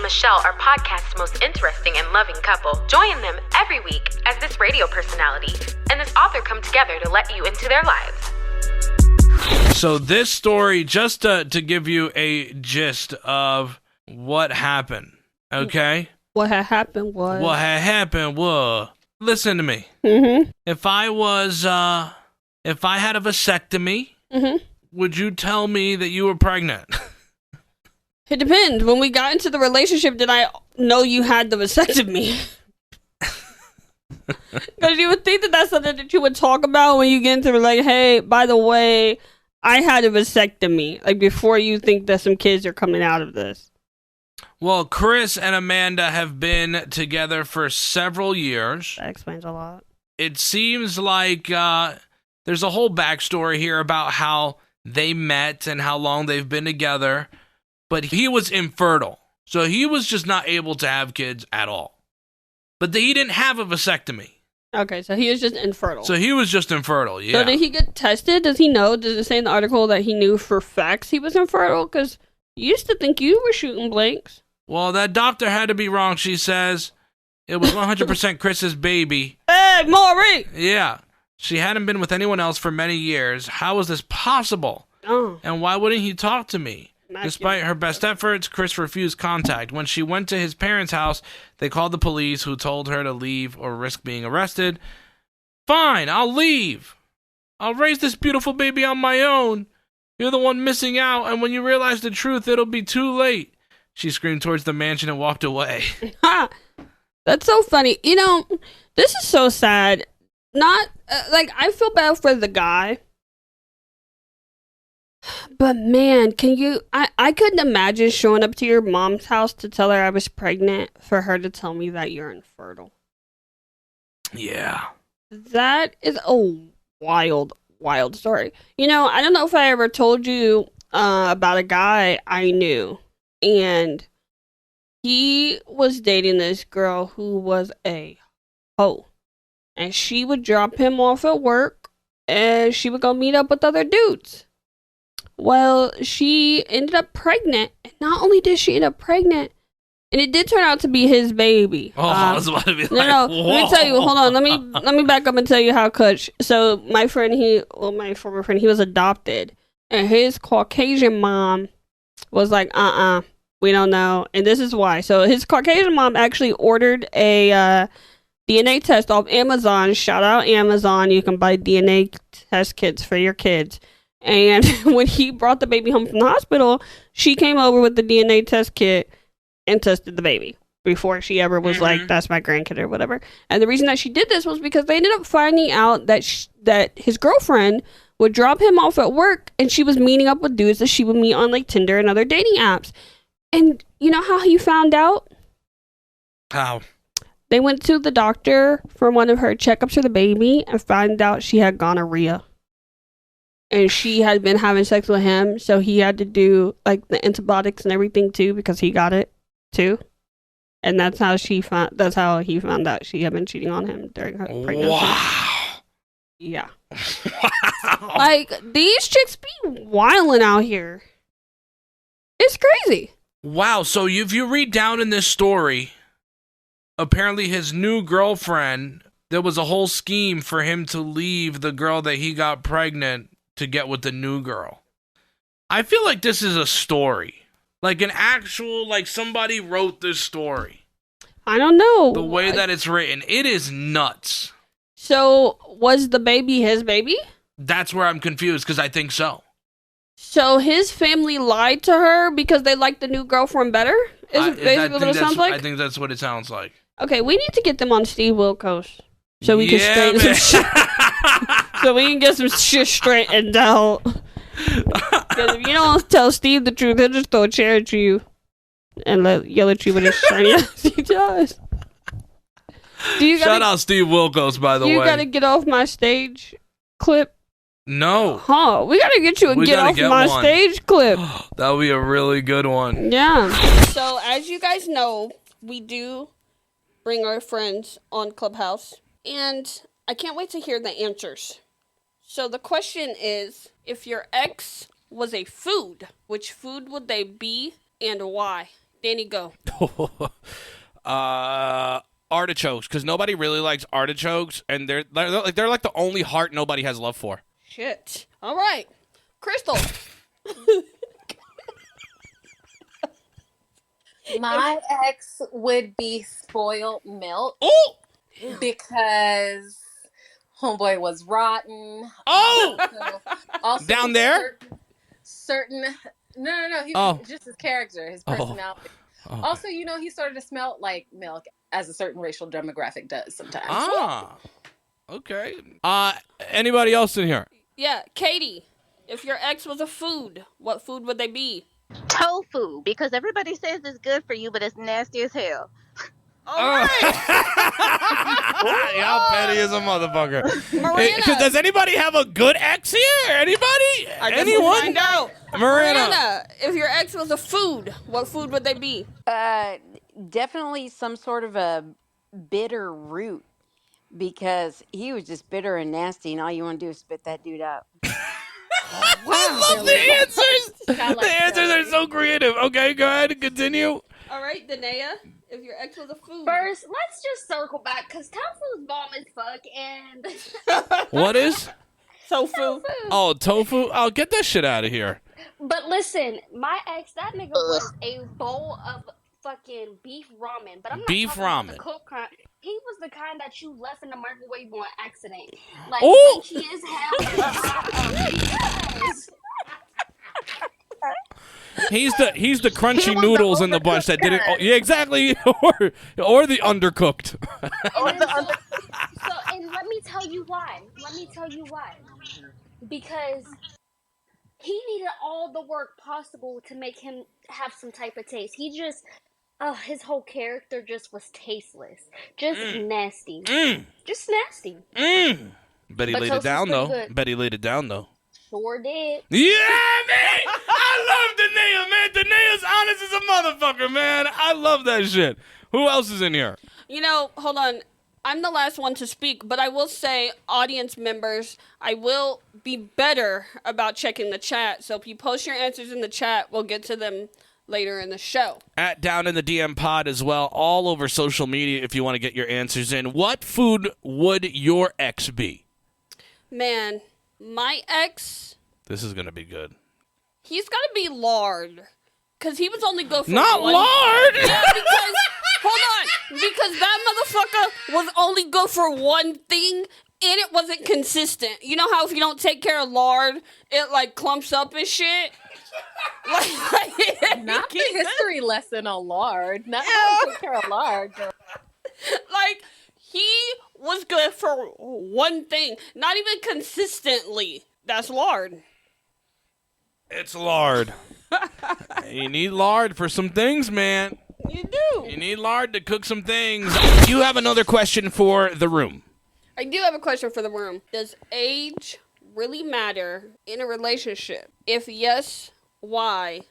Michelle are podcast's most interesting and loving couple. Join them every week as this radio personality and this author come together to let you into their lives. So this story, just to give you a gist of what happened, okay? What had happened was... Listen to me. Mm-hmm. If I had a vasectomy, would you tell me that you were pregnant? It depends. When we got into the relationship, did I know you had the vasectomy? Because you would think that that's something that you would talk about when you get into like, hey, by the way, I had a vasectomy. Like before you think that some kids are coming out of this. Well, Chris and Amanda have been together for several years. That explains a lot. It seems like there's a whole backstory here about how they met and how long they've been together. But he was infertile. So he was just not able to have kids at all. But he didn't have a vasectomy. Okay, so he was just infertile. So he was just infertile, yeah. So did he get tested? Does he know? Does it say in the article that he knew for facts he was infertile? Because you used to think you were shooting blanks. Well, that doctor had to be wrong, she says. It was 100% Chris's baby. Hey, Maury! Yeah. She hadn't been with anyone else for many years. How was this possible? Oh. And why wouldn't he talk to me? Despite her best efforts, Chris refused contact. When she went to his parents' house, they called the police, who told her to leave or risk being arrested. Fine, I'll leave. I'll raise this beautiful baby on my own. You're the one missing out, and when you realize the truth, it'll be too late. She screamed towards the mansion and walked away. That's so funny. You know, this is so sad. Not, I feel bad for the guy. But man, I couldn't imagine showing up to your mom's house to tell her I was pregnant for her to tell me that you're infertile. Yeah. That is a wild, wild story. You know, I don't know if I ever told you about a guy I knew. And he was dating this girl who was a hoe. And she would drop him off at work and she would go meet up with other dudes. Well, she ended up pregnant. And not only did she end up pregnant, and it did turn out to be his baby. Oh, I was about to be no, let me tell you. Hold on. Let me back up and tell you how Kutch. So my former friend, he was adopted. And his Caucasian mom was like, we don't know. And this is why. So his Caucasian mom actually ordered a DNA test off Amazon. Shout out Amazon. You can buy DNA test kits for your kids. And when he brought the baby home from the hospital, she came over with the DNA test kit and tested the baby before she ever was like, that's my grandkid or whatever. And the reason that she did this was because they ended up finding out that that his girlfriend would drop him off at work and she was meeting up with dudes that she would meet on like Tinder and other dating apps. And you know how he found out? How? They went to the doctor for one of her checkups for the baby and found out she had gonorrhea. And she had been having sex with him, so he had to do like the antibiotics and everything too because he got it too. And that's how he found out she had been cheating on him during her pregnancy. Wow. Yeah. Wow. Like these chicks be wilding out here. It's crazy. Wow. So if you read down in this story, apparently his new girlfriend, there was a whole scheme for him to leave the girl that he got pregnant to get with the new girl. I feel like this is a story. Like an actual, like somebody wrote this story. I don't know. The way that it's written. It is nuts. So, was the baby his baby? That's where I'm confused, because I think so. So, his family lied to her because they liked the new girlfriend better? Is it basically what it sounds like? I think that's what it sounds like. Okay, we need to get them on Steve Wilkos. So we can straighten some shit. So we can get some shit straightened out. Because if you don't tell Steve the truth, he'll just throw a chair at you and yell at you with his shiny ass. He does. Shout out Steve Wilkos, by the way. You gotta get off my stage clip. No. Huh? We gotta get you a get off my stage clip. That would be a really good one. Yeah. So as you guys know, we do bring our friends on Clubhouse. And I can't wait to hear the answers. So the question is, if your ex was a food, which food would they be and why? Danny, go. Artichokes, because nobody really likes artichokes, and they're like the only heart nobody has love for. Shit. All right. Crystal. My ex would be spoiled milk. Oh! Because homeboy was rotten. Oh! Also Down there? Certain no. He was just his character, his personality. Oh. Also, he started to smell like milk, as a certain racial demographic does sometimes. Okay. Anybody else in here? Yeah, Katie. If your ex was a food, what food would they be? Tofu, because everybody says it's good for you, but it's nasty as hell. All right. Y'all petty as a motherfucker. Marina. Does anybody have a good ex here? Anybody? Anyone? We'll find out. Marina, if your ex was a food, what food would they be? Definitely some sort of a bitter root, because he was just bitter and nasty, and all you want to do is spit that dude out. Wow. I love the answers. The answers are so creative. Okay, go ahead and continue. All right, Danae, if your ex was a food. First, let's just circle back, because tofu's bomb as fuck, and... What is? Tofu. Oh, tofu? Oh, get that shit out of here. But listen, my ex, that nigga was a bowl of fucking beef ramen. But I'm not Beef talking about ramen. the cooked kind. He was the kind that you left in the microwave on accident. Like, Ooh! itchy as hell. He's the crunchy noodles in the bunch that didn't. Oh, yeah, exactly. or the undercooked. And let me tell you why. Because he needed all the work possible to make him have some type of taste. He just, his whole character just was tasteless. Just nasty. Just nasty. Bet he laid it down, though. Sure did. Yeah, man! I love Danae, man. Danae's honest as a motherfucker, man. I love that shit. Who else is in here? Hold on. I'm the last one to speak, but I will say, audience members, I will be better about checking the chat. So if you post your answers in the chat, we'll get to them later in the show. At Down in the DM Pod as well, all over social media if you want to get your answers in. What food would your ex be? Man, my ex... This is going to be good. He's got to be lard. Because he was only good for Not one... lard! Yeah, because... Hold on. Because that motherfucker was only good for one thing, and it wasn't consistent. You know how if you don't take care of lard, it, clumps up and shit? Not the history lesson on lard. Not how to take care of lard, girl. He was good for one thing. Not even consistently. That's lard. It's lard. You need lard for some things, man. You do. You need lard to cook some things. You have another question for the room. I do have a question for the room. Does age really matter in a relationship? If yes, why?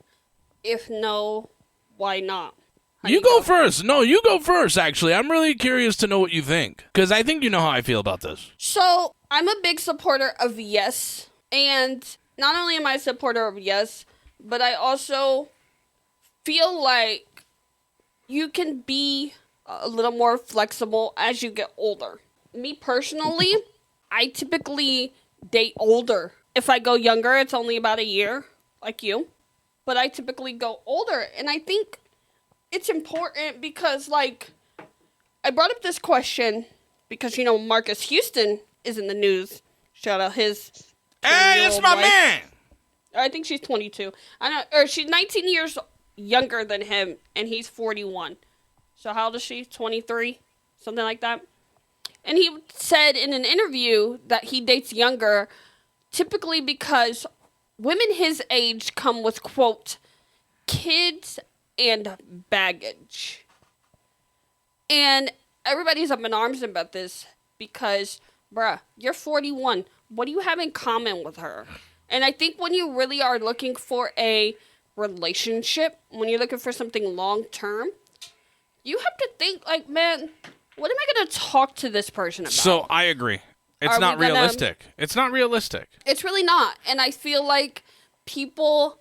If no, why not? You go first. No, you go first, actually. I'm really curious to know what you think. Because I think you know how I feel about this. So, I'm a big supporter of yes. And not only am I a supporter of yes, but I also feel like you can be a little more flexible as you get older. Me personally, I typically date older. If I go younger, it's only about a year, like you. But I typically go older. And I think it's important because, I brought up this question because, Marcus Houston is in the news. Shout out his... Hey, it's my man! I think she's 22. Or she's 19 years younger than him, and he's 41. So how old is she? 23? Something like that. And he said in an interview that he dates younger, typically because women his age come with, quote, kids and baggage. And everybody's up in arms about this because, bruh, you're 41. What do you have in common with her? And I think when you really are looking for a relationship, when you're looking for something long-term, you have to think, man, what am I going to talk to this person about? So, I agree. It's not realistic. It's not realistic. It's really not. And I feel like people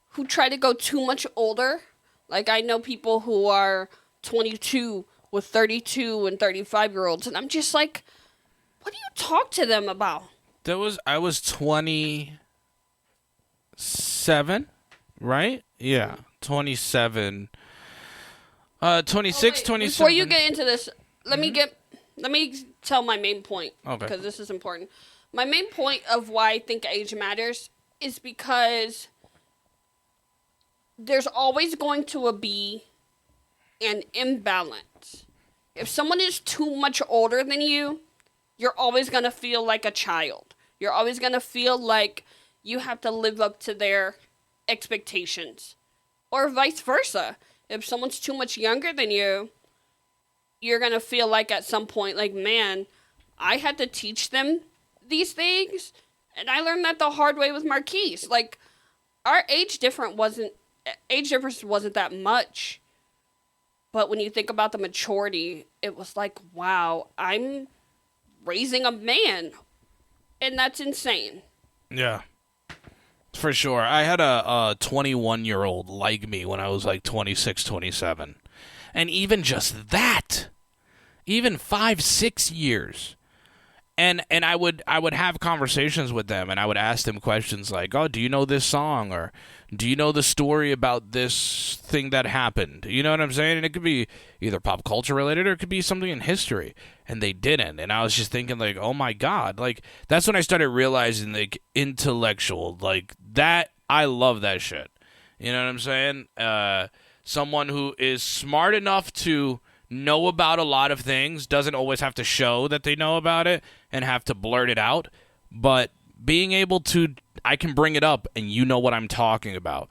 who try to go too much older Like, I know people who are 22 with 32 and 35-year-olds, and I'm just like, what do you talk to them about? I was 27, right? Yeah, 27. 26, 27. Before you get into this, let me tell my main point. Okay. Because this is important. My main point of why I think age matters is because there's always going to be an imbalance. If someone is too much older than you, you're always going to feel like a child. You're always going to feel like you have to live up to their expectations. Or vice versa. If someone's too much younger than you, you're going to feel like at some point, like, man, I had to teach them these things. And I learned that the hard way with Marquise. Like, our age difference wasn't that much. But when you think about the maturity, it was like, wow, I'm raising a man. And that's insane. Yeah. For sure. I had a 21-year-old like me when I was like 26, 27. And even just that, even 5-6 years. And I would have conversations with them, and I would ask them questions like, oh, do you know this song? Or do you know the story about this thing that happened? You know what I'm saying? And it could be either pop culture related or it could be something in history. And they didn't. And I was just thinking like, oh my God. Like, that's when I started realizing like intellectual, like that, I love that shit. You know what I'm saying? Someone who is smart enough to know about a lot of things, doesn't always have to show that they know about it and have to blurt it out, but being able to, I can bring it up and you know what I'm talking about.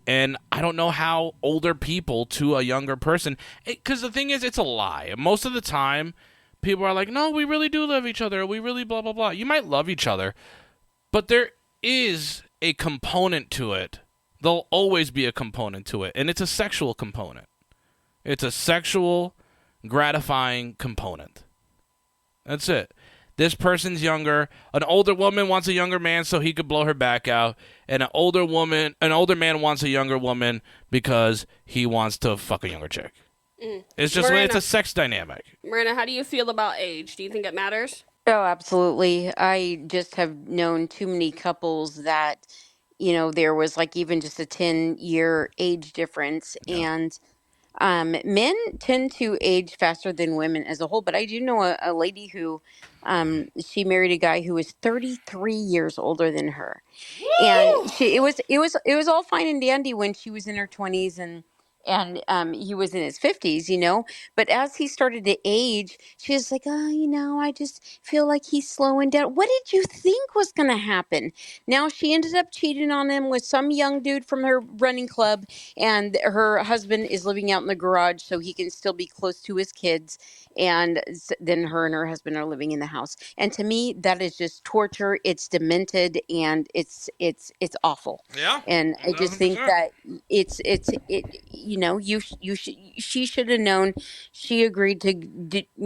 And I don't know how older people to a younger person, because the thing is, it's a lie. Most of the time, people are like, no, we really do love each other. We really blah, blah, blah. You might love each other, but there is a component to it. There'll always be a component to it, and it's a sexual component. It's a sexual gratifying component. That's it. This person's younger. An older woman wants a younger man so he could blow her back out, and an older man wants a younger woman because he wants to fuck a younger chick. It's just Marina, it's a sex dynamic. Marina, how do you feel about age? Do you think it matters? Oh, absolutely. I just have known too many couples that, there was like even just a 10-year age difference. Yeah. And men tend to age faster than women as a whole. But I do know a lady who she married a guy who was 33 years older than her. Woo! And it was all fine and dandy when she was in her 20s and he was in his 50s. But as he started to age, she was like, oh, I just feel like he's slowing down. What did you think was going to happen? Now she ended up cheating on him with some young dude from her running club, and her husband is living out in the garage so he can still be close to his kids. And then her and her husband are living in the house. And to me, that is just torture. It's demented and it's awful. Yeah. And I just think that she should have known. She agreed to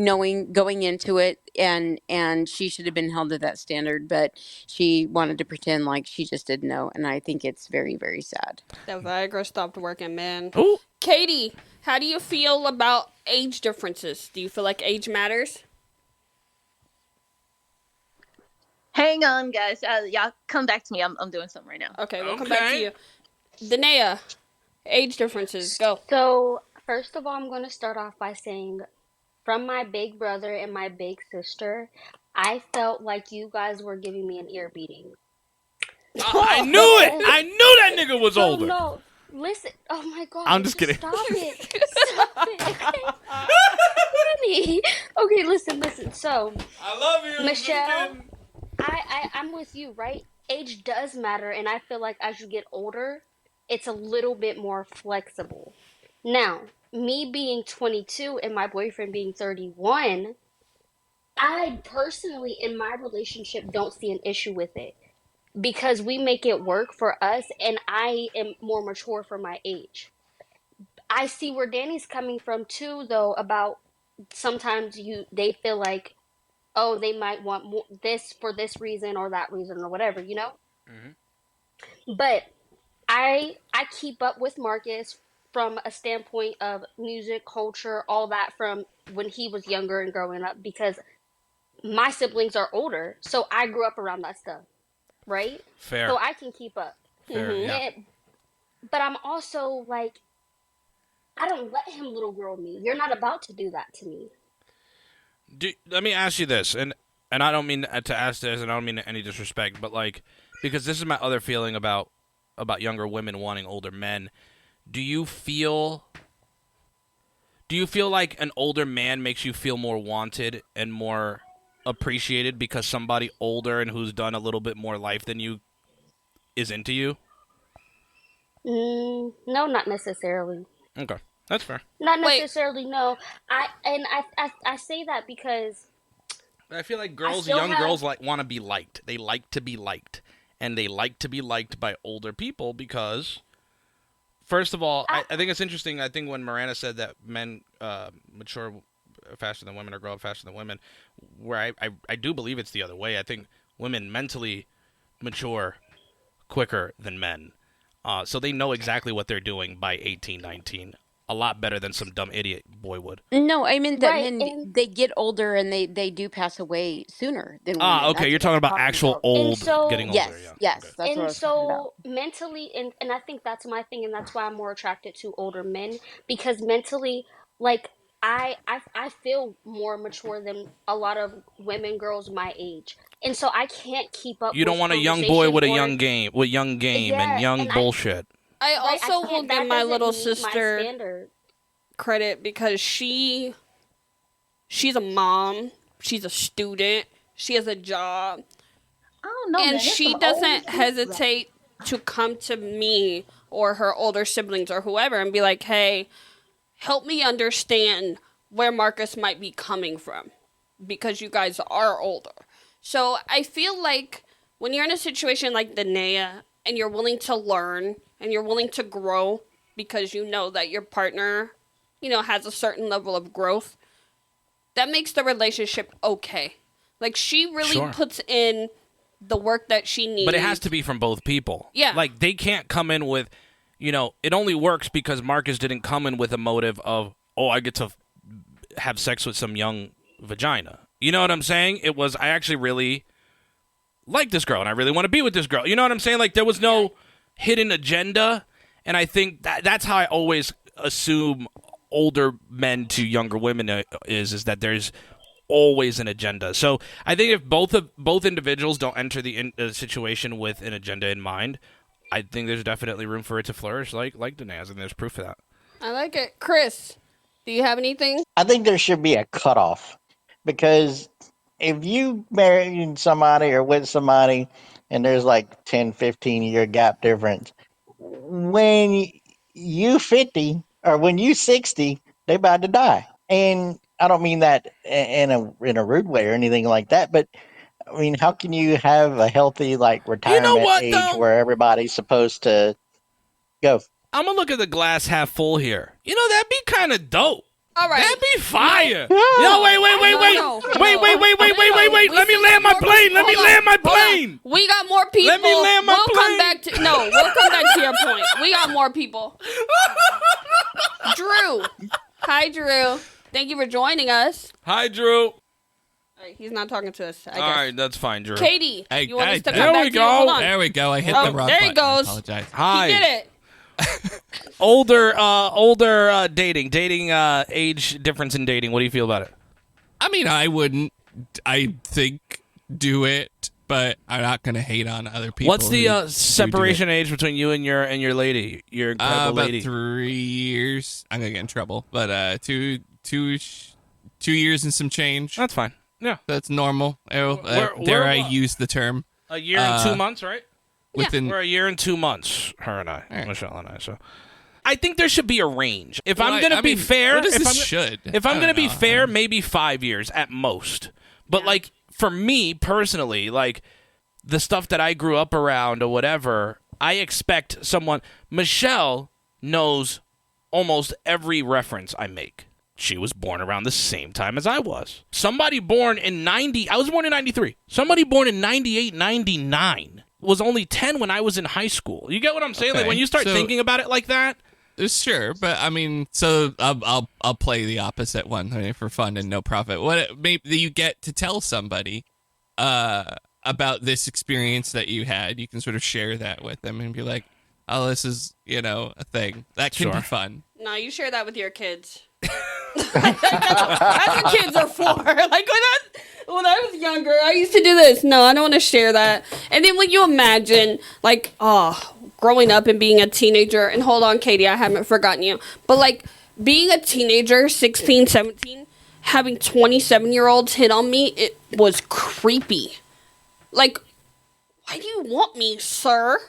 going into it, and she should have been held to that standard. But she wanted to pretend like she just didn't know, and I think it's very, very sad. That Viagra stopped working, man. Ooh. Katie, how do you feel about age differences? Do you feel like age matters? Hang on, guys. Y'all come back to me. I'm doing something right now. Okay, we'll come back to you. Danae, age differences, go. So, first of all, I'm going to start off by saying, from my big brother and my big sister, I felt like you guys were giving me an ear beating. I knew it! I knew that nigga was older. No, listen. Oh my God. I'm just kidding. Stop it. Stop it. Okay. Okay, listen. So, I love you, Michelle. I'm with you, right? Age does matter, and I feel like as you get older, it's a little bit more flexible. Now, me being 22 and my boyfriend being 31, I personally, in my relationship, don't see an issue with it because we make it work for us, and I am more mature for my age. I see where Danny's coming from too, though, about sometimes they feel like, oh, they might want more, this for this reason or that reason or whatever, Mm-hmm. But I keep up with Marcus from a standpoint of music, culture, all that from when he was younger and growing up, because my siblings are older, so I grew up around that stuff, right? Fair. So I can keep up. Fair, yeah. But I'm also like, I don't let him little girl me. You're not about to do that to me. Let me ask you this, and I don't mean to ask this, and I don't mean any disrespect, but like, because this is my other feeling about younger women wanting older men. Do you feel like an older man makes you feel more wanted and more appreciated because somebody older and who's done a little bit more life than you is into you? No, not necessarily. Okay, that's fair. Not necessarily. No, I say that because I feel like young girls want to be liked. They like to be liked, and they like to be liked by older people because, first of all, I think it's interesting. I think when Miranda said that men mature faster than women or grow up faster than women, where I do believe it's the other way. I think women mentally mature quicker than men. So they know exactly what they're doing by 18, 19. A lot better than some dumb idiot boy would. No, I meant that men, they get older and they do pass away sooner than women. Okay, you're talking about actual old getting older. Yes, yes, okay. that's what I was talking about. Mentally, and I think that's my thing, and that's why I'm more attracted to older men, because mentally, like, I feel more mature than a lot of women, girls my age. And so I can't keep up. You don't want a young boy with a young game, and young bullshit. I also will give my little sister credit because she's a mom, she's a student, she has a job. Oh no, and she doesn't hesitate to come to me or her older siblings or whoever and be like, "Hey, help me understand where Marcus might be coming from because you guys are older." So I feel like when you're in a situation like Danae and you're willing to learn and you're willing to grow because you know that your partner, has a certain level of growth, that makes the relationship okay. Like, she really puts in the work that she needs. But it has to be from both people. Yeah. Like, they can't come in with, it only works because Marcus didn't come in with a motive of, I get to have sex with some young vagina. You know what I'm saying? It was, I actually really like this girl and I really want to be with this girl. You know what I'm saying? Like, there was no hidden agenda, and I think that's how I always assume older men to younger women is that there's always an agenda. So I think if both individuals don't enter the situation with an agenda in mind, I think there's definitely room for it to flourish like Danae's, and there's proof of that. I like it. Chris, do you have anything? I think there should be a cutoff, because if you marry somebody or with somebody and there's like 10, 15-year gap difference, when you 50 or when you 60, they about to die. And I don't mean that in a rude way or anything like that, but I mean, how can you have a healthy retirement age where everybody's supposed to go? I'm gonna look at the glass half full here. That'd be kind of dope. All right. That'd be fire. No, wait. Let me land my plane. We got more people. Let me land my plane. We'll come back to your point. We got more people. Drew. Hi, Drew. Thank you for joining us. Hi, Drew. All right, he's not talking to us, I guess. All right, that's fine, Drew. Katie, you want us to come there back we to go. you? Hold on. There we go. I hit the wrong there button. he goes. I apologize. Hi. He did it. older dating age difference in dating. What do you feel about it? I mean, I wouldn't, I think, do it, but I'm not going to hate on other people. What's the separation age between you and your lady, your incredible lady? About 3 years. I'm going to get in trouble, but 2 years and some change. That's fine. Yeah. That's normal. Dare I use the term. A year and 2 months, right? We're a year and 2 months, her and I, right. Michelle and I. So, I think there should be a range. If I'm going to be fair, if I'm going to be fair, maybe 5 years at most. But for me personally, the stuff that I grew up around or whatever, I expect someone. Michelle knows almost every reference I make. She was born around the same time as I was. Somebody born in 90, I was born in 93. Somebody born in 98, 99 was only 10 when I was in high school. You get what I'm saying? Okay. When you start thinking about it like that. Sure, but I mean, so I'll play the opposite one for fun and no profit. What maybe you get to tell somebody about this experience that you had. You can sort of share that with them and be like, "Oh, this is a thing that can be fun." No, you share that with your kids. that's what kids are for. Like when I was younger, I used to do this. No, I don't want to share that. And then when you imagine, like, growing up and being a teenager, and hold on, Katie, I haven't forgotten you, but like being a teenager, 16, 17, having 27-year-olds hit on me, it was creepy. Like, why do you want me, sir?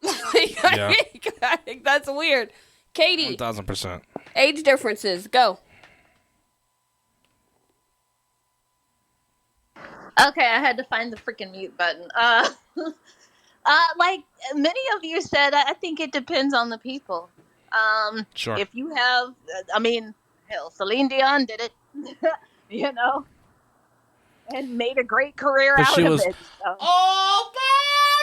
Yeah. I think that's weird. Katie. 1,000%. Age differences. Go. Okay, I had to find the freaking mute button. Like many of you said, I think it depends on the people. Sure. If you have, hell, Celine Dion did it, and made a great career out of it. So. All by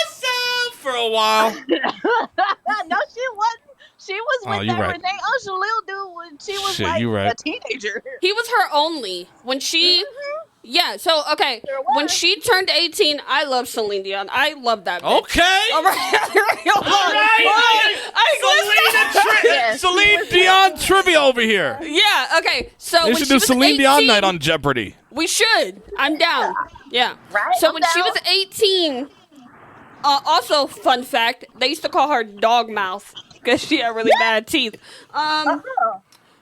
myself for a while. No, she wasn't. She was with that right. Renee Angelil dude when she was a teenager. He was her only. When she... Yeah, so, okay, when she turned 18, I love Celine Dion. I love that bitch. Okay. All right. Celine Dion trivia over here. Yeah, okay, so They when should she do was Celine 18, Dion night on Jeopardy. We should. I'm down. Yeah. Right? So when she was 18, also, fun fact, they used to call her Dog Mouth because she had really bad teeth.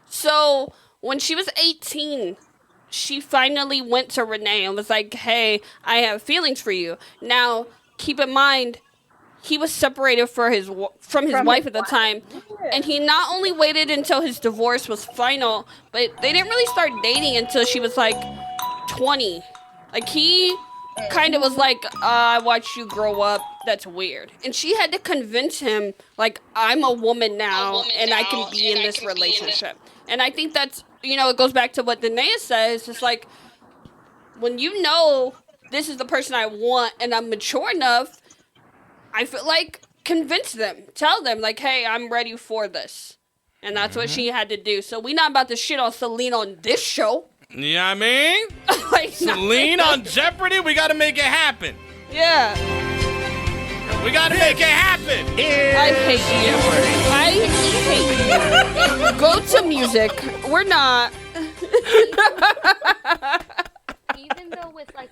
So when she was 18... she finally went to Renee and was like, hey, I have feelings for you. Now, keep in mind, he was separated from his wife at the time. And he not only waited until his divorce was final, but they didn't really start dating until she was like 20. Like, he kind of was like, I watched you grow up. That's weird. And she had to convince him, like, I'm a woman now, and I can be in this relationship. And I think that's, it goes back to what Danae says. It's like, when you know this is the person I want and I'm mature enough, I feel like convince them. Tell them, like, hey, I'm ready for this. And that's what she had to do. So we not about to shit on Celine on this show. Yeah, I mean? Like, Celine on Jeopardy? We got to make it happen. Yeah. We got to make it happen. I hate you. I hate you. Go to music. We're not. Even though with like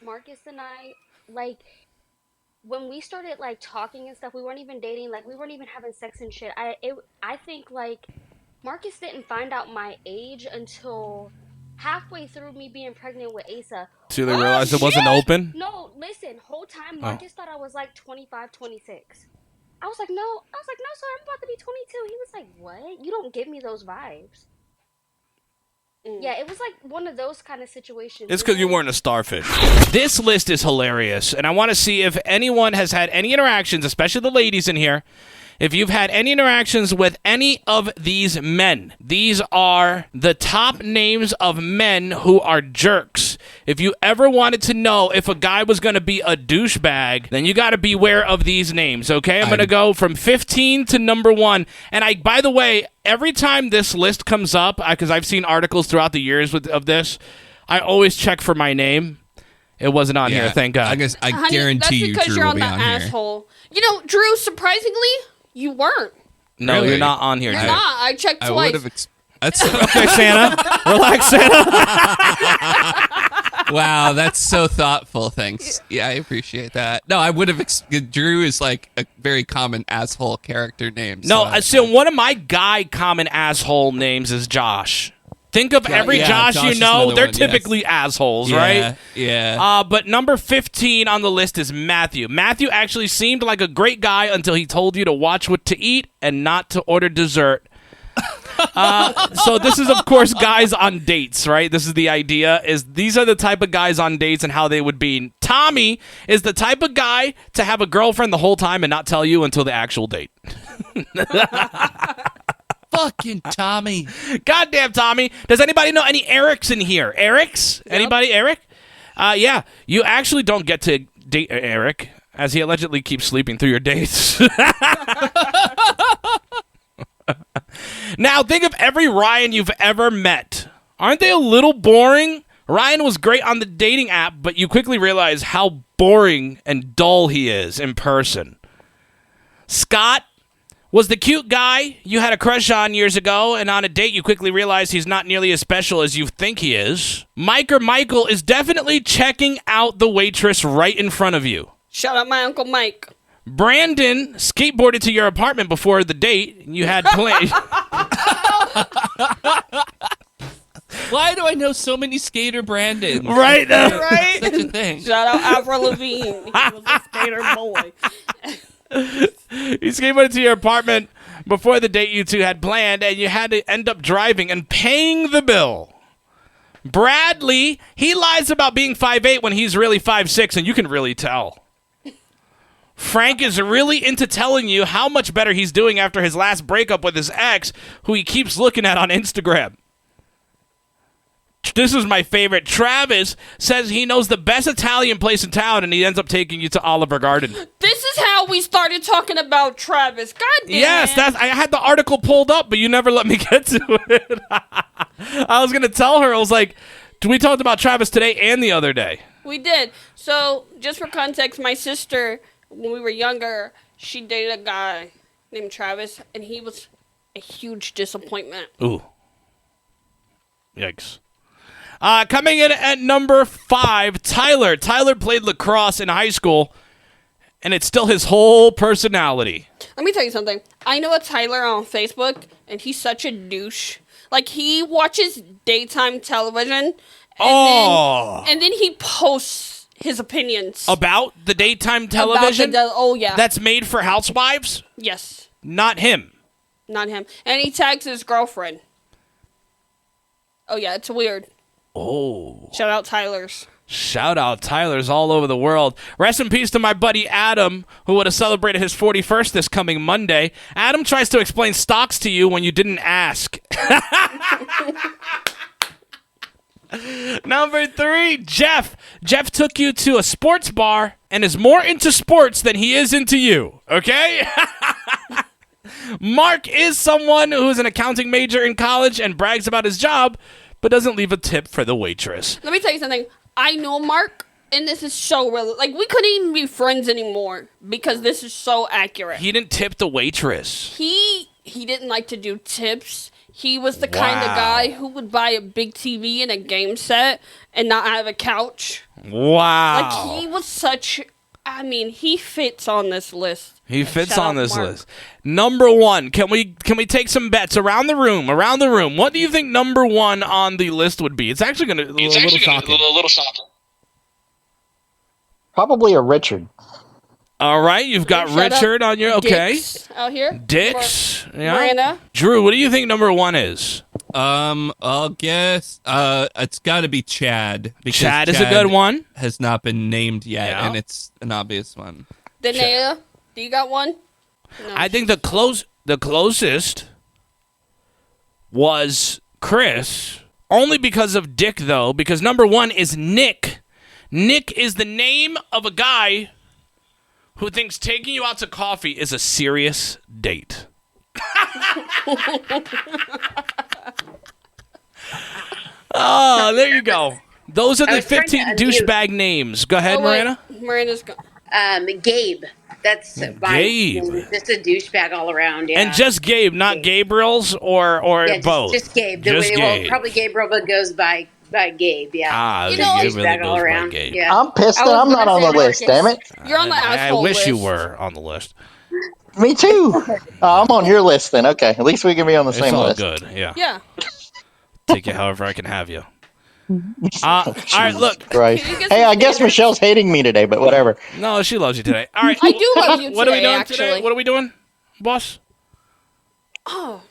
Marcus and I, like when we started like talking and stuff, we weren't even dating, like we weren't even having sex and shit. I think like Marcus didn't find out my age until halfway through me being pregnant with Asa. So they realized it wasn't open? No, listen, whole time Marcus thought I was like 25, 26. I was like, no, sir, I'm about to be 22. He was like, what? You don't give me those vibes. Yeah, it was like one of those kind of situations. It's because you weren't a starfish. This list is hilarious, and I want to see if anyone has had any interactions, especially the ladies in here, if you've had any interactions with any of these men. These are the top names of men who are jerks. If you ever wanted to know if a guy was going to be a douchebag, then you got to beware of these names, okay? I'm going to go from 15 to number 1. And by the way, every time this list comes up, because I've seen articles throughout the years of this, I always check for my name. It wasn't on here, thank God. I guarantee you, Drew you're will on be the on asshole. Here. Drew, surprisingly, you weren't. No, really? You're not on here. You're not. I checked twice. That's okay, Santa. Relax, Santa. Wow, that's so thoughtful. Thanks. Yeah, I appreciate that. No, I would have. Drew is like a very common asshole character name. So one of my guy common asshole names is Josh. Think of every Josh you know. They're typically assholes, right? Yeah. But number 15 on the list is Matthew. Matthew actually seemed like a great guy until he told you to watch what to eat and not to order dessert. So this is, of course, guys on dates, right? This is the idea, is these are the type of guys on dates and how they would be. Tommy is the type of guy to have a girlfriend the whole time and not tell you until the actual date. Fucking Tommy. Goddamn Tommy. Does anybody know any Erics in here? Erics? Yep. Anybody Eric? Yeah. You actually don't get to date Eric. as he allegedly keeps sleeping through your dates. Now, think of every Ryan you've ever met. Aren't they a little boring? Ryan was great on the dating app, but you quickly realize how boring and dull he is in person. Scott was the cute guy you had a crush on years ago, and on a date you quickly realize he's not nearly as special as you think he is. Mike or Michael is definitely checking out the waitress right in front of you. Shout out my Uncle Mike. Brandon skateboarded to your apartment before the date, and you had plans. Why do I know so many skater Brandons? Right? Right? Such a thing. Shout out Avril Lavigne. He was a skater boy. He skateboarded to your apartment before the date you two had planned, and you had to end up driving and paying the bill. Bradley, he lies about being 5'8" when he's really 5'6", and you can really tell. Frank is really into telling you how much better he's doing after his last breakup with his ex, who he keeps looking at on Instagram. This is my favorite. Travis says he knows the best Italian place in town, and he ends up taking you to Olive Garden. This is how we started talking about Travis. God damn Yes, it. I had the article pulled up, but you never let me get to it. I was going to tell her, I was like, we talked about Travis today and the other day. We did. So, just for context, my sister, when we were younger, she dated a guy named Travis, and he was a huge disappointment. Ooh. Yikes. Coming in at number 5, Tyler. Tyler played lacrosse in high school, and it's still his whole personality. Let me tell you something. I know a Tyler on Facebook, and he's such a douche. Like, he watches daytime television, and then he posts his opinions. About the daytime television? Oh, yeah. That's made for housewives? Yes. Not him. Not him. And he tags his girlfriend. Oh, yeah, it's weird. Oh. Shout out Tyler's. Shout out Tyler's all over the world. Rest in peace to my buddy Adam, who would have celebrated his 41st this coming Monday. Adam tries to explain stocks to you when you didn't ask. Number 3, Jeff. Jeff took you to a sports bar and is more into sports than he is into you. Okay? Mark is someone who's an accounting major in college and brags about his job, but doesn't leave a tip for the waitress. Let me tell you something. I know Mark, and this is so real. Like, we couldn't even be friends anymore because this is so accurate. He didn't tip the waitress. He didn't like to do tips. He was the kind of guy who would buy a big TV and a game set and not have a couch. Wow. Like, he was such... I mean, he fits on this list. He fits on this list. Number 1. Can we take some bets around the room? What do you think number 1 on the list would be? It's actually going to be a little shocking. Probably a Richard. All right, you've got Richard on your... Okay. Dix out here. Dix. Yeah. Miranda. Drew, what do you think number 1 is? I'll guess it's got to be Chad. Because Chad is a good one. Has not been named yet, and it's an obvious one. Danae, do you got one? No. I think the closest was Chris, only because of Dick, though, because number 1 is Nick. Nick is the name of a guy who thinks taking you out to coffee is a serious date. Oh, there you go. Those are the 15 douchebag names. Go ahead, Miranda. Miranda's go. Gabe. That's Gabe. Just a douchebag all around. Yeah. And just Gabe, not Gabriel's or both. Just Gabe. Just Gabe. Well, probably Gabriel, but goes by Gabe. Yeah. Gabe really goes by Gabe. Yeah. I'm pissed that I'm not on the list, damn it. You're on the asshole I wish list. you were on the list. Me too. I'm on your list then. Okay, at least we can be on the same list. It's all good, yeah. Yeah. Take it however I can have you. All right, look. Right. Hey, I guess Michelle's hating me today, but whatever. No, she loves you today. All right. I do love you today, What are we doing actually. today? What are we doing, boss? Oh.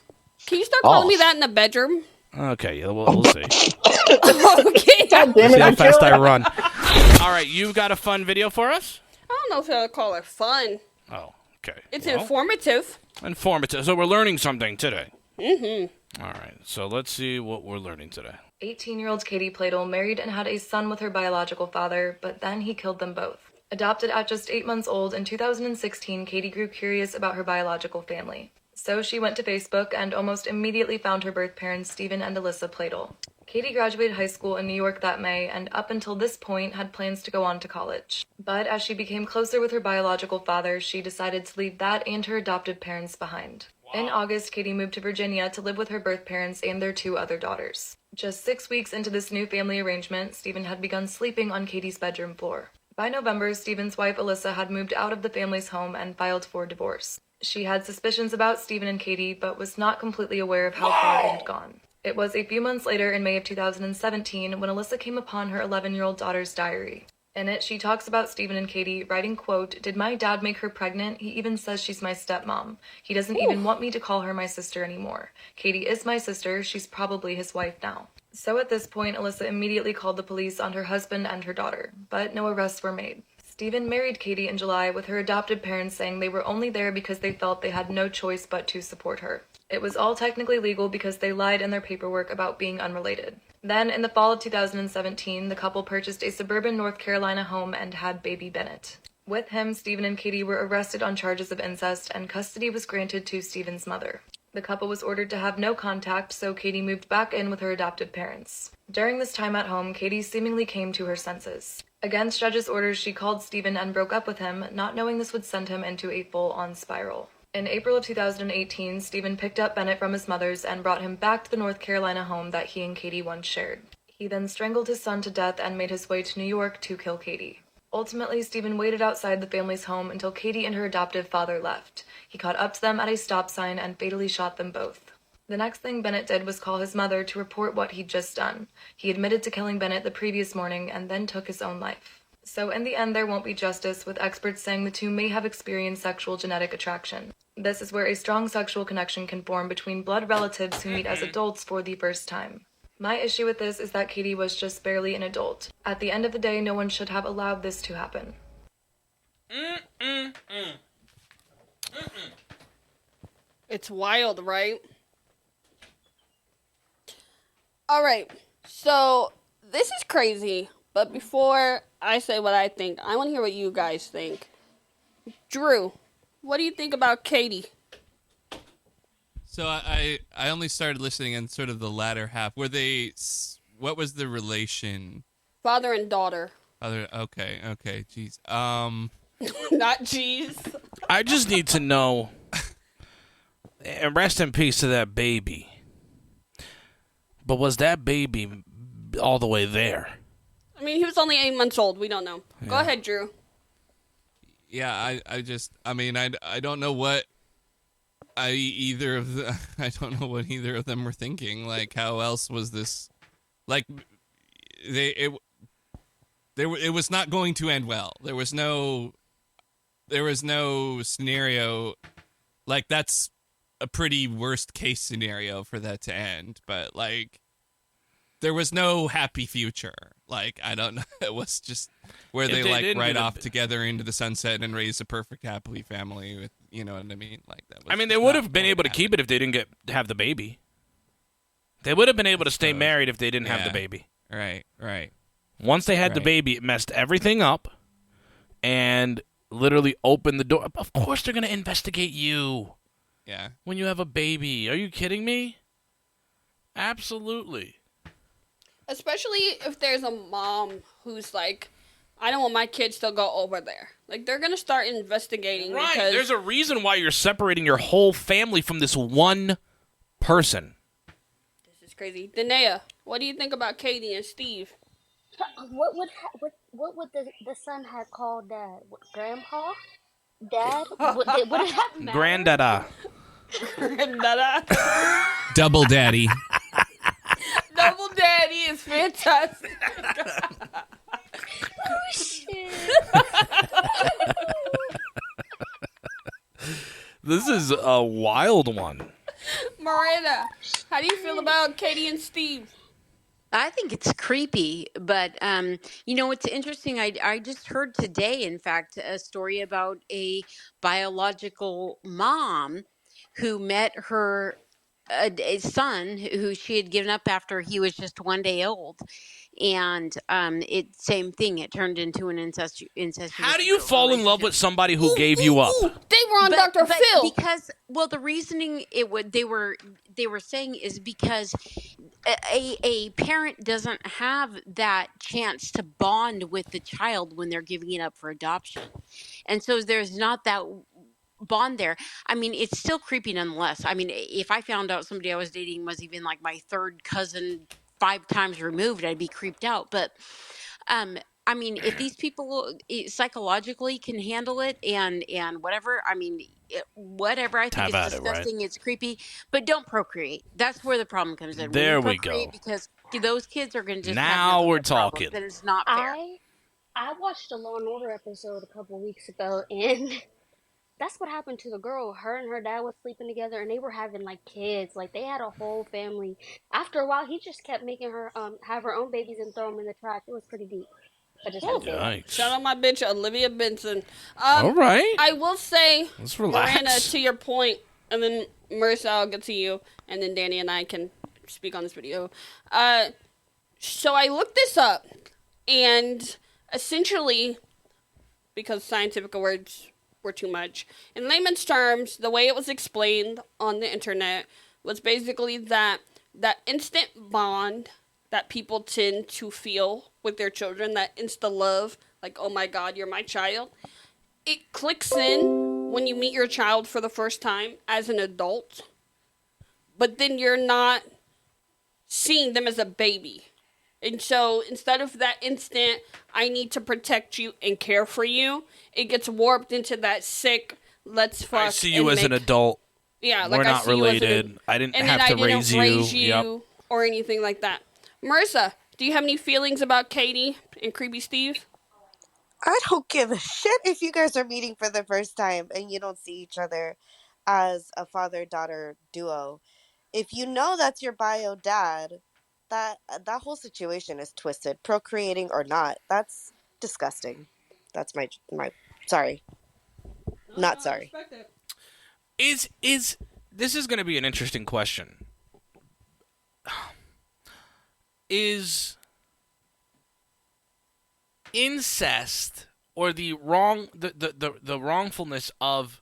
Can you start calling me that in the bedroom? Okay, yeah, we'll see. Okay. God damn See it, how fast I run. All right, you've got a fun video for us? I don't know if I would call it fun. Oh, okay. It's informative. Informative. So we're learning something today. Mm-hmm. All right, so let's see what we're learning today. 18-year-old Katie Pladel married and had a son with her biological father, but then he killed them both. Adopted at just 8 months old in 2016, Katie grew curious about her biological family. So she went to Facebook and almost immediately found her birth parents, Stephen and Alyssa Pladel. Katie graduated high school in New York that May, and up until this point had plans to go on to college. But as she became closer with her biological father, she decided to leave that and her adopted parents behind. In August, Katie moved to Virginia to live with her birth parents and their 2 other daughters. Just 6 weeks into this new family arrangement, Stephen had begun sleeping on Katie's bedroom floor. By November, Stephen's wife Alyssa had moved out of the family's home and filed for divorce. She had suspicions about Stephen and Katie, but was not completely aware of how far it had gone. It was a few months later, in May of 2017, when Alyssa came upon her 11-year-old daughter's diary. In it, she talks about Stephen and Katie, writing, quote, "Did my dad make her pregnant? He even says she's my stepmom. He doesn't even want me to call her my sister anymore. Katie is my sister. She's probably his wife now." So at this point, Alyssa immediately called the police on her husband and her daughter, but no arrests were made. Stephen married Katie in July, with her adopted parents saying they were only there because they felt they had no choice but to support her. It was all technically legal because they lied in their paperwork about being unrelated. Then, in the fall of 2017, the couple purchased a suburban North Carolina home and had baby Bennett. With him, Stephen and Katie were arrested on charges of incest, and custody was granted to Stephen's mother. The couple was ordered to have no contact, so Katie moved back in with her adopted parents. During this time at home, Katie seemingly came to her senses. Against judge's orders, she called Stephen and broke up with him, not knowing this would send him into a full-on spiral. In April of 2018, Stephen picked up Bennett from his mother's and brought him back to the North Carolina home that he and Katie once shared. He then strangled his son to death and made his way to New York to kill Katie. Ultimately, Stephen waited outside the family's home until Katie and her adoptive father left. He caught up to them at a stop sign and fatally shot them both. The next thing Bennett did was call his mother to report what he'd just done. He admitted to killing Bennett the previous morning and then took his own life. So in the end, there won't be justice, with experts saying the 2 may have experienced sexual genetic attraction. This is where a strong sexual connection can form between blood relatives who meet as adults for the first time. My issue with this is that Katie was just barely an adult. At the end of the day, no one should have allowed this to happen. It's wild, right? All right, so this is crazy, but before I say what I think, I want to hear what you guys think. Drew, what do you think about Katie? So I only started listening in sort of the latter half. What was the relation? Father and daughter. Okay, jeez. Not jeez. I just need to know, and rest in peace to that baby. But was that baby all the way there? I mean, he was only 8 months old. We don't know. Yeah. Go ahead, Drew. Yeah, I don't know what I don't know what either of them were thinking. Like, how else was this? Like, it was not going to end well. There was no scenario. Like, that's a pretty worst case scenario for that to end. But like, there was no happy future. Like, I don't know. It was just where they like ride off together into the sunset and raise a perfect happily family with, you know what I mean? Like, that was, I mean, they would have been able to keep it if they didn't have the baby. They would have been able to stay married if they didn't have the baby. Right. Once they had the baby, it messed everything up and literally opened the door. Of course they're going to investigate you. Yeah. When you have a baby. Are you kidding me? Absolutely. Especially if there's a mom who's like, I don't want my kids to go over there. Like, they're going to start investigating. Right. Because there's a reason why you're separating your whole family from this one person. This is crazy. Danae, what do you think about Katie and Steve? What would the son have called Dad? Grandpa? Dad? Would it have mattered? Granddada. Granddada. Double daddy. Double daddy is fantastic. Oh, shit. This is a wild one. Miranda, how do you feel about Katie and Steve? I think it's creepy, but it's interesting. I just heard today, in fact, a story about a biological mom who met her a son who she had given up after he was just 1 day old, and it same thing. It turned into an incestuous. How do you fall in love with somebody who gave you up? They were on Dr. Phil. Because the reasoning they were saying is because a parent doesn't have that chance to bond with the child when they're giving it up for adoption, and so there's not that bond there. I mean, it's still creepy nonetheless. I mean, if I found out somebody I was dating was even like my third cousin 5 times removed, I'd be creeped out. But I mean, if these people psychologically can handle it and whatever, I mean, whatever, I think it's disgusting, right? It's creepy, but don't procreate. That's where the problem comes in. There we go. Because those kids are going to just now we're talking. That is not fair. I watched a Law and Order episode a couple weeks ago, and that's what happened to the girl. Her and her dad was sleeping together, and they were having like kids. Like they had a whole family. After a while, he just kept making her have her own babies and throw them in the trash. It was pretty deep. Shout out my bitch Olivia Benson. All right. I will say, let's relax. Miranda, to your point, and then Marissa, I'll get to you, and then Danny and I can speak on this video. So I looked this up, and essentially, because scientific words were too much, in layman's terms, the way it was explained on the internet was basically that instant bond that people tend to feel with their children, that insta love, like, oh my God, you're my child, it clicks in when you meet your child for the first time as an adult, but then you're not seeing them as a baby. And so instead of that instant, I need to protect you and care for you, it gets warped into that sick, let's fuck. I see you as an adult. Yeah, like we're not related. I didn't have to raise you. Yep. Or anything like that. Marissa, do you have any feelings about Katie and Creepy Steve? I don't give a shit if you guys are meeting for the first time and you don't see each other as a father-daughter duo. If you know that's your bio dad, that whole situation is twisted, procreating or not. That's disgusting. That's my sorry. Not sorry. Is this is going to be an interesting question. Is incest or the wrongfulness of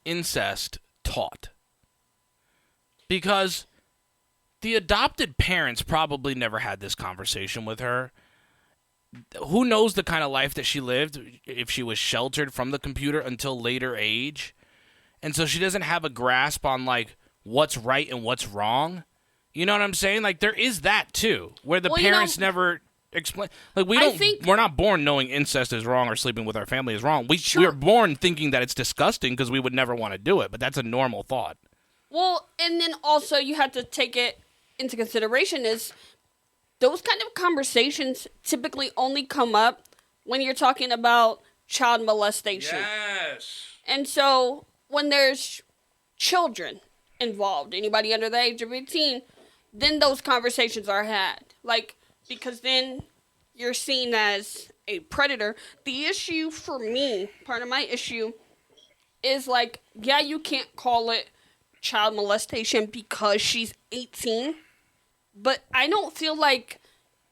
incest taught? Because the adopted parents probably never had this conversation with her. Who knows the kind of life that she lived if she was sheltered from the computer until later age? And so she doesn't have a grasp on like what's right and what's wrong. You know what I'm saying? Like, there is that, too, where the parents never explain. Like, we're not born knowing incest is wrong or sleeping with our family is wrong. We're born thinking that it's disgusting because we would never want to do it, but that's a normal thought. Well, and then also you have to take it into consideration is those kind of conversations typically only come up when you're talking about child molestation. Yes. And so when there's children involved, anybody under the age of 18, then those conversations are had. Like, because then you're seen as a predator. The issue for me, part of my issue, is like, yeah, you can't call it child molestation because she's 18, but I don't feel like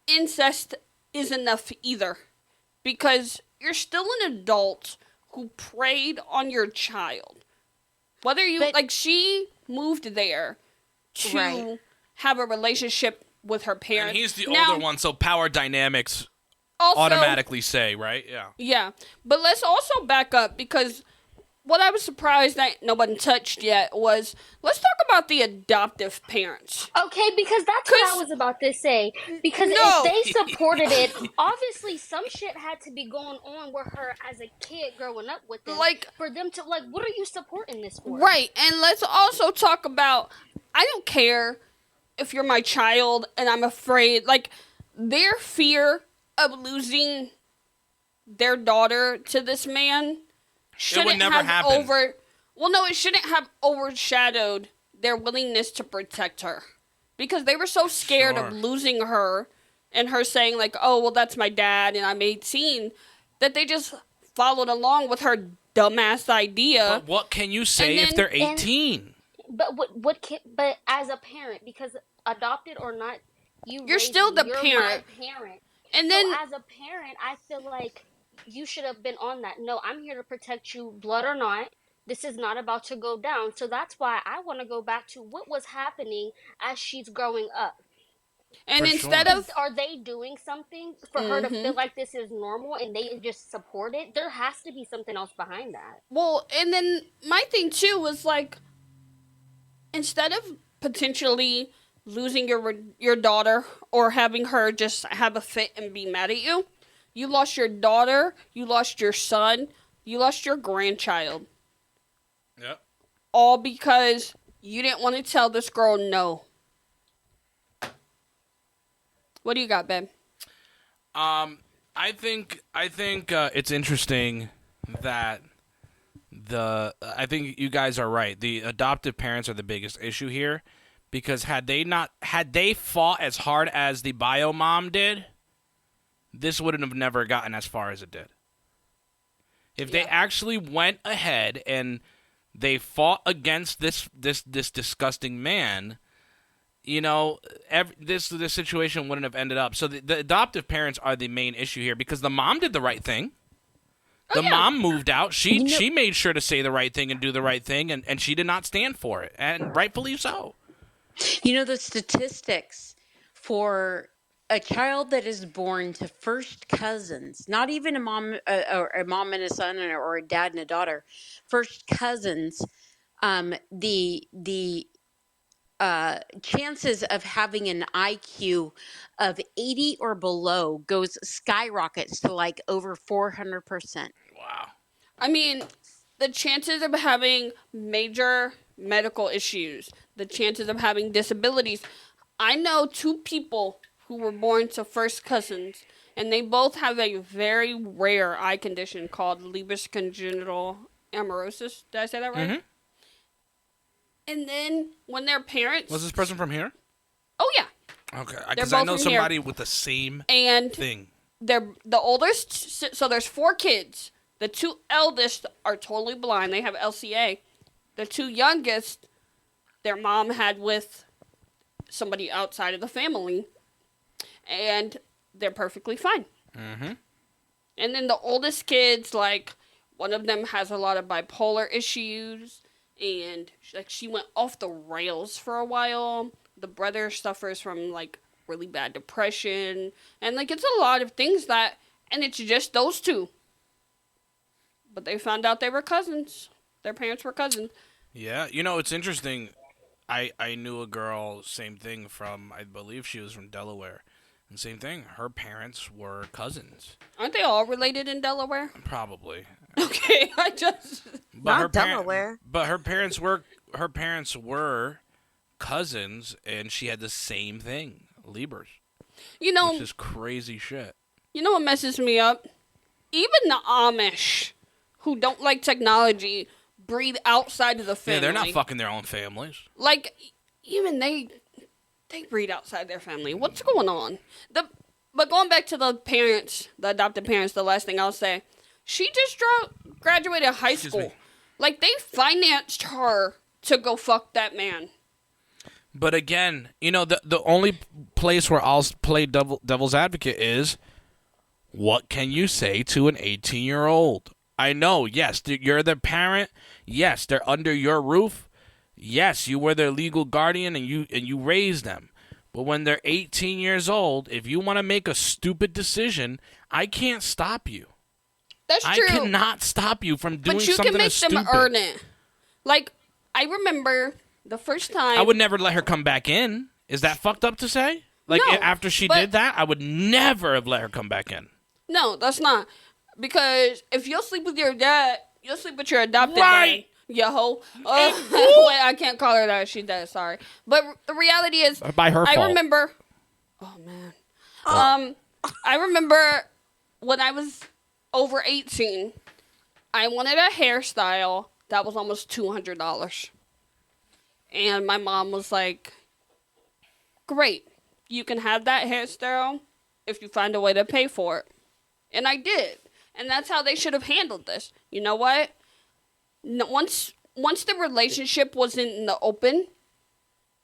incest is enough either. Because you're still an adult who preyed on your child. Whether you, she moved there to have a relationship with her parents. And he's the older one, so power dynamics automatically say, right? Yeah. Yeah. But let's also back up, because what I was surprised that nobody touched yet was, let's talk about the adoptive parents. Okay, because that's what I was about to say. Because if they supported it, obviously some shit had to be going on with her as a kid growing up with them. Like, for them to, like, what are you supporting this for? Right, and let's also talk about, I don't care if you're my child and I'm afraid, like, their fear of losing their daughter to this man shouldn't have it shouldn't have overshadowed their willingness to protect her, because they were so scared of losing her and her saying like, oh, well, that's my dad and I'm 18, that they just followed along with her dumbass idea. But what can you say if they're 18? But but as a parent, because adopted or not, You're still the You're parent. my parent. And then so as a parent, I feel like you should have been on that. No, I'm here to protect you, blood or not. This is not about to go down. So that's why I want to go back to what was happening as she's growing up. And instead of are they doing something for her to feel like this is normal and they just support it? There has to be something else behind that. Well, and then my thing too was like, instead of potentially losing your daughter or having her just have a fit and be mad at you, you lost your daughter, you lost your son, you lost your grandchild. Yep. All because you didn't want to tell this girl no. What do you got, Ben? I think it's interesting that I think you guys are right. The adoptive parents are the biggest issue here, because had they fought as hard as the bio mom did, this wouldn't have never gotten as far as it did. If they actually went ahead and they fought against this disgusting man, you know, this situation wouldn't have ended up. So the adoptive parents are the main issue here, because the mom did the right thing. The mom moved out. She made sure to say the right thing and do the right thing, and she did not stand for it, and rightfully so. You know, the statistics for a child that is born to first cousins, not even a mom and a son or a dad and a daughter, first cousins, the chances of having an IQ of 80 or below skyrockets to like over 400%. Wow. I mean, the chances of having major medical issues, the chances of having disabilities. I know 2 people who were born to first cousins, and they both have a very rare eye condition called Leber's congenital amaurosis. Did I say that right? Mm-hmm. And then when their parents... Was this person from here? Oh, yeah. Okay, because I know somebody with the same thing. They're the oldest, so there's 4 kids. The 2 eldest are totally blind. They have LCA. The 2 youngest, their mom had with somebody outside of the family, and they're perfectly fine. Mm-hmm. And then the oldest kids, like, one of them has a lot of bipolar issues, and like she went off the rails for a while. The brother suffers from like really bad depression, and like it's a lot of things and it's just those 2. But they found out they were cousins. Their parents were cousins. Yeah, you know, it's interesting. I knew a girl, same thing, from, I believe she was from Delaware. And same thing, her parents were cousins. Aren't they all related in Delaware? Probably. Okay, I just... Not Delaware. But her parents were cousins, and she had the same thing, Liebers. You know... Which is crazy shit. You know what messes me up? Even the Amish, who don't like technology, breed outside of the family. Yeah, they're not fucking their own families. Like, even they breed outside their family. What's going on? But going back to the parents, the adopted parents, the last thing I'll say, she just graduated high school. Like, they financed her to go fuck that man. But again, you know, the only place where I'll play devil's advocate is, what can you say to an 18-year-old? I know, yes, you're their parent. Yes, they're under your roof. Yes, you were their legal guardian and you raised them. But when they're 18 years old, if you want to make a stupid decision, I can't stop you. That's true. I cannot stop you from doing something But you as can make stupid. them earn it. Like, I remember the first time... I would never let her come back in. Is that fucked up to say? Like, No, after she did that, I would never have let her come back in. No, that's not. Because if you'll sleep with your dad, you'll sleep with your adopted Right. dad. Yo ho. Wait, I can't call her that. She's dead. Sorry. But the reality is, By her fault. I remember. Oh man. I remember when I was over 18, I wanted a hairstyle that was almost $200, and my mom was like, "Great, you can have that hairstyle if you find a way to pay for it," and I did. And that's how they should have handled this. You know what? No, once the relationship was in the open,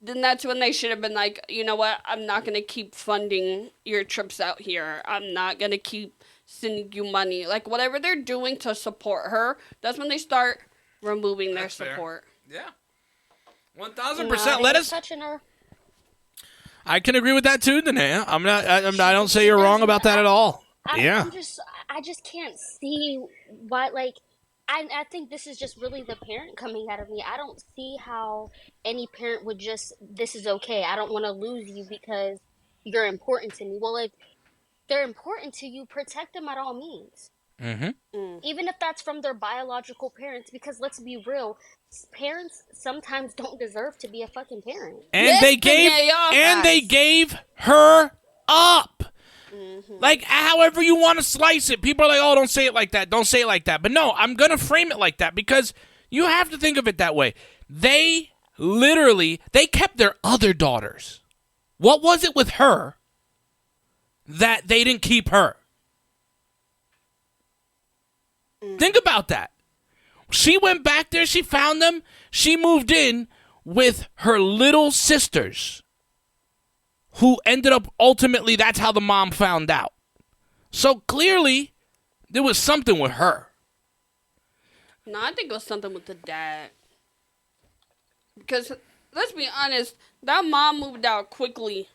then that's when they should have been like, you know what? I'm not going to keep funding your trips out here. I'm not going to keep sending you money. Like, whatever they're doing to support her, that's when they start removing their support. Yeah. 1,000%. Let us. Touching her. I can agree with that too, Danae. I don't say you're wrong about that at all. I just can't see why, like, I think this is just really the parent coming out of me. I don't see how any parent would just, this is okay. I don't want to lose you because you're important to me. Well, if they're important to you, protect them at all means. Even if that's from their biological parents, because let's be real, parents sometimes don't deserve to be a fucking parent. And they gave her up. Like, however you want to slice it. People are like, oh, don't say it like that. Don't say it like that. But no, I'm going to frame it like that because you have to think of it that way. They kept their other daughters. What was it with her that they didn't keep her? Think about that. She went back there. She found them. She moved in with her little sisters, who ended up ultimately, that's how the mom found out. So clearly, there was something with her. No, I think it was something with the dad. Because, let's be honest, that mom moved out quickly.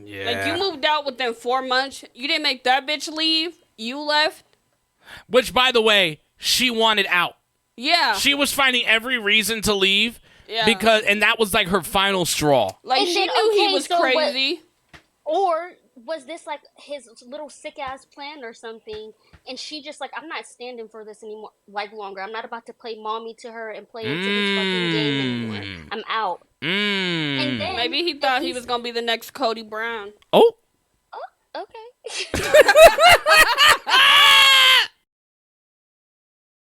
Yeah. Like, you moved out within 4 months. You didn't make that bitch leave. You left. Which, by the way, she wanted out. Yeah. She was finding every reason to leave. Yeah. And that was like her final straw. Like, And she then, knew he okay, was so crazy. Or was this like his little sick ass plan or something? And she just like, I'm not standing for this anymore, like longer. I'm not about to play mommy to her and play into this fucking game anymore. I'm out. And then maybe he thought he was gonna be the next Cody Brown. Oh. Okay.